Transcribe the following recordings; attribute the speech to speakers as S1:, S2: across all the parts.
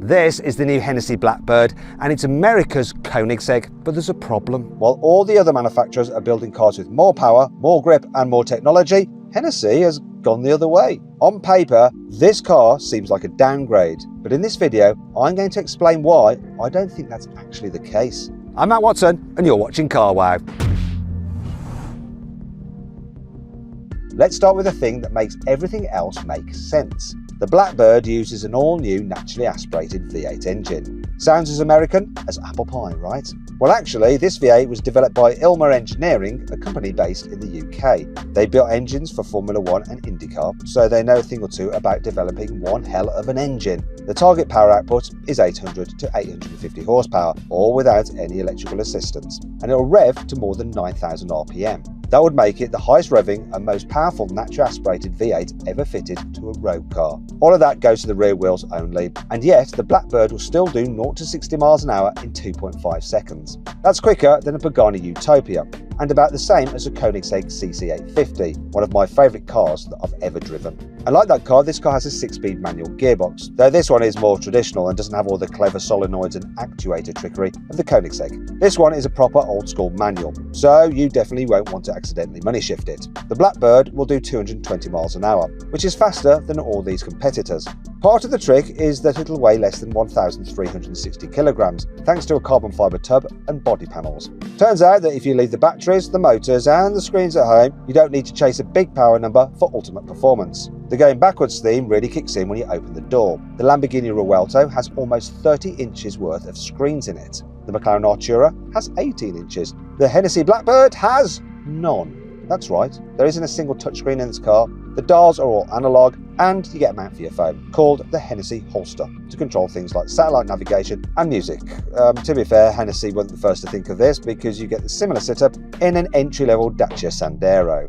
S1: This is the new Hennessy Blackbird, and it's America's Koenigsegg, but there's a problem.
S2: While all the other manufacturers are building cars with more power, more grip and more technology, Hennessy has gone the other way. On paper, this car seems like a downgrade, but in this video, I'm going to explain why I don't think that's actually the case.
S1: I'm Matt Watson, and you're watching Car Wow.
S2: Let's start with the thing that makes everything else make sense. The Blackbird uses an all-new naturally aspirated V8 engine. Sounds as American as apple pie, right? Well, actually, this V8 was developed by Ilmer Engineering, a company based in the UK. They built engines for Formula 1 and IndyCar, so they know a thing or two about developing one hell of an engine. The target power output is 800 to 850 horsepower, all without any electrical assistance, and it'll rev to more than 9,000 RPM. That would make it the highest revving and most powerful naturally aspirated V8 ever fitted to a road car. All of that goes to the rear wheels only, and yet the Blackbird will still do 0 to 60 miles an hour in 2.5 seconds. That's quicker than a Pagani Utopia, and about the same as a Koenigsegg CC850, one of my favourite cars that I've ever driven. And like that car, this car has a 6-speed manual gearbox, though this one is more traditional and doesn't have all the clever solenoids and actuator trickery of the Koenigsegg. This one is a proper old-school manual, so you definitely won't want to accidentally money shift it. The Blackbird will do 220 miles an hour, which is faster than all these competitors. Part of the trick is that it'll weigh less than 1,360 kilograms, thanks to a carbon fibre tub and body panels. Turns out that if you leave the batteries, the motors and the screens at home, you don't need to chase a big power number for ultimate performance. The going backwards theme really kicks in when you open the door. The Lamborghini Revuelto has almost 30 inches worth of screens in it. The McLaren Artura has 18 inches. The Hennessy Blackbird has none. That's right, there isn't a single touchscreen in this car. The dials are all analog, and you get a mount for your phone, called the Hennessy Holster, to control things like satellite navigation and music. To be fair, Hennessy wasn't the first to think of this, because you get the similar setup in an entry-level Dacia Sandero.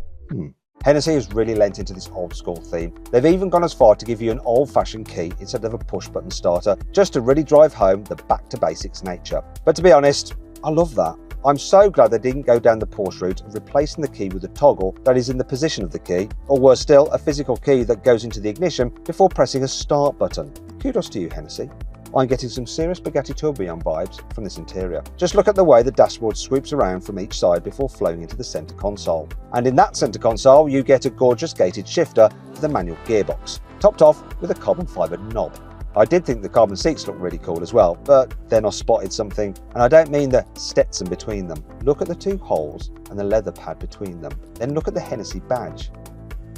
S2: Hennessy has really lent into this old-school theme. They've even gone as far to give you an old-fashioned key instead of a push-button starter, just to really drive home the back-to-basics nature. But to be honest, I love that. I'm so glad they didn't go down the Porsche route of replacing the key with a toggle that is in the position of the key, or worse still, a physical key that goes into the ignition before pressing a start button. Kudos to you, Hennessy. I'm getting some serious Bugatti Tourbillon vibes from this interior. Just look at the way the dashboard swoops around from each side before flowing into the centre console. And in that centre console, you get a gorgeous gated shifter for the manual gearbox, topped off with a carbon fibre knob. I did think the carbon seats looked really cool as well, but then I spotted something, and I don't mean the Stetson between them. Look at the two holes and the leather pad between them. Then look at the Hennessy badge.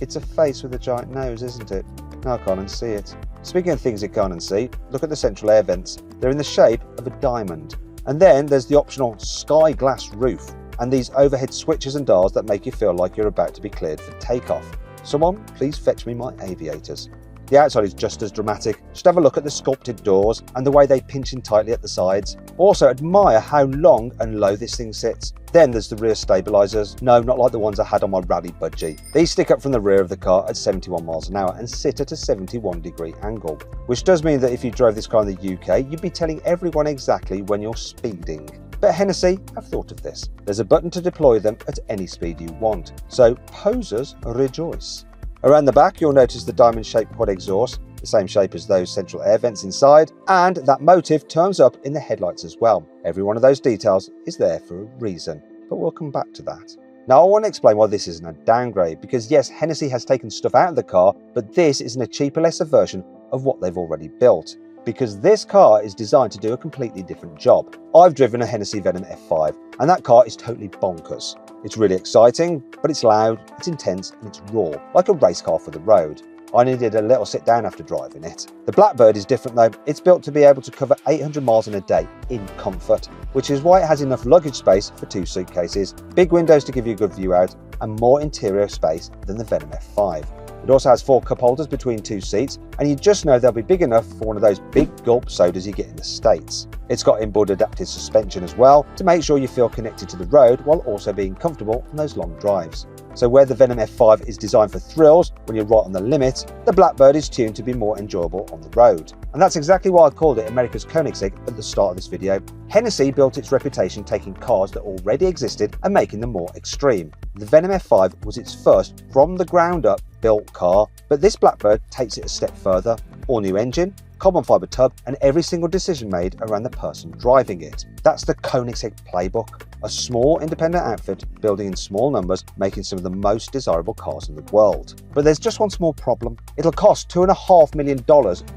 S2: It's a face with a giant nose, isn't it? No, I can't unsee it. Speaking of things you can't unsee, look at the central air vents. They're in the shape of a diamond. And then there's the optional sky glass roof, and these overhead switches and dials that make you feel like you're about to be cleared for takeoff. Someone please fetch me my aviators. The outside is just as dramatic. Just have a look at the sculpted doors and the way they pinch in tightly at the sides. Also admire how long and low this thing sits. Then there's the rear stabilisers. No, not like the ones I had on my rally budgie. These stick up from the rear of the car at 71 miles an hour and sit at a 71-degree angle, which does mean that if you drove this car in the UK, you'd be telling everyone exactly when you're speeding. But Hennessy have thought of this. There's a button to deploy them at any speed you want, so posers rejoice. Around the back, you'll notice the diamond-shaped quad exhaust, the same shape as those central air vents inside, and that motif turns up in the headlights as well. Every one of those details is there for a reason, but we'll come back to that. Now, I want to explain why this isn't a downgrade, because yes, Hennessy has taken stuff out of the car, but this isn't a cheaper, lesser version of what they've already built, because this car is designed to do a completely different job. I've driven a Hennessy Venom F5, and that car is totally bonkers. It's really exciting, but it's loud, it's intense, and it's raw, like a race car for the road. I needed a little sit down after driving it. The Blackbird is different though. It's built to be able to cover 800 miles in a day in comfort, which is why it has enough luggage space for 2 suitcases, big windows to give you a good view out, and more interior space than the Venom F5. It also has 4 cup holders between 2 seats, and you just know they'll be big enough for one of those big gulp sodas you get in the States. It's got inboard adaptive suspension as well to make sure you feel connected to the road while also being comfortable on those long drives. So where the Venom F5 is designed for thrills when you're right on the limit, the Blackbird is tuned to be more enjoyable on the road. And that's exactly why I called it America's Koenigsegg at the start of this video. Hennessy built its reputation taking cars that already existed and making them more extreme. The Venom F5 was its first from the ground up built car, but this Blackbird takes it a step further. all-new engine, carbon fibre tub, and every single decision made around the person driving it. That's the Koenigsegg playbook, a small independent outfit building in small numbers, making some of the most desirable cars in the world. But there's just one small problem. It'll cost $2.5 million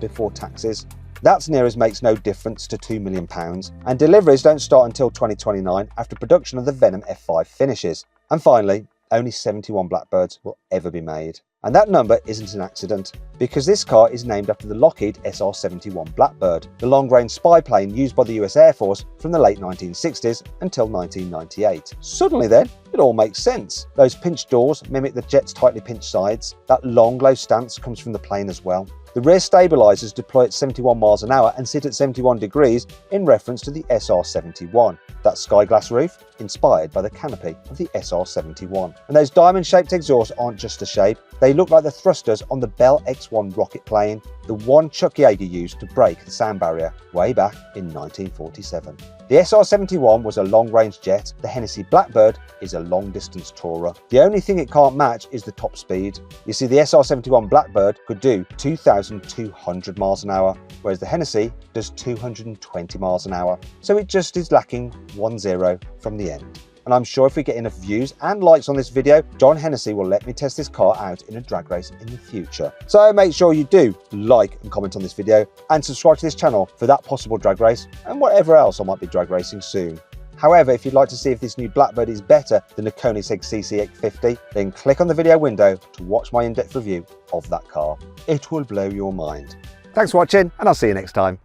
S2: before taxes. That's near as makes no difference to £2 million, and deliveries don't start until 2029 after production of the Venom F5 finishes. And finally, only 71 Blackbirds will ever be made. And that number isn't an accident, because this car is named after the Lockheed SR-71 Blackbird, the long-range spy plane used by the US Air Force from the late 1960s until 1998. Suddenly then, it all makes sense. Those pinched doors mimic the jet's tightly pinched sides. That long, low stance comes from the plane as well. The rear stabilisers deploy at 71 miles an hour and sit at 71 degrees in reference to the SR-71. That sky glass roof, inspired by the canopy of the SR-71. And those diamond-shaped exhausts aren't just a shape, they look like the thrusters on the Bell X-1 rocket plane, the one Chuck Yeager used to break the sound barrier way back in 1947. The SR-71 was a long-range jet, the Hennessy Blackbird is a long-distance tourer. The only thing it can't match is the top speed. You see, the SR-71 Blackbird could do 2,200 miles an hour, whereas the Hennessy does 220 miles an hour. So it just is lacking 1-0 from the end. And I'm sure if we get enough views and likes on this video, John Hennessy will let me test this car out in a drag race in the future. So make sure you do like and comment on this video and subscribe to this channel for that possible drag race and whatever else I might be drag racing soon. However, if you'd like to see if this new Blackbird is better than the Koenigsegg CC850, then click on the video window to watch my in-depth review of that car. It will blow your mind.
S1: Thanks for watching, and I'll see you next time.